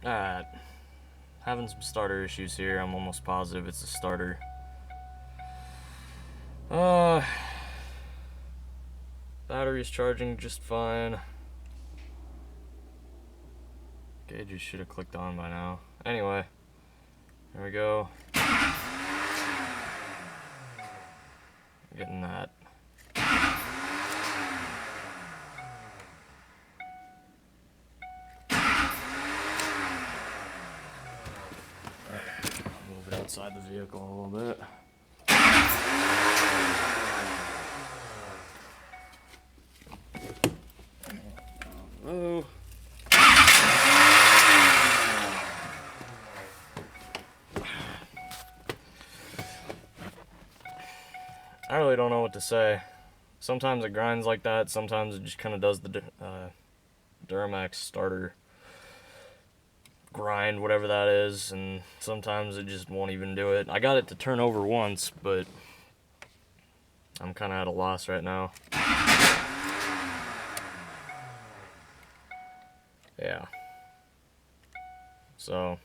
Alright. Having some starter issues here. I'm almost positive it's a starter. Battery's charging just fine. Gauges should have clicked on by now. Anyway, there we go. Getting that. Move it outside the vehicle a little bit. Oh. I really don't know what to say. Sometimes it grinds like that, sometimes it just kind of does the Duramax starter grind, whatever that is, and sometimes it just won't even do it. I got it to turn over once, but I'm kind of at a loss right now. Yeah. So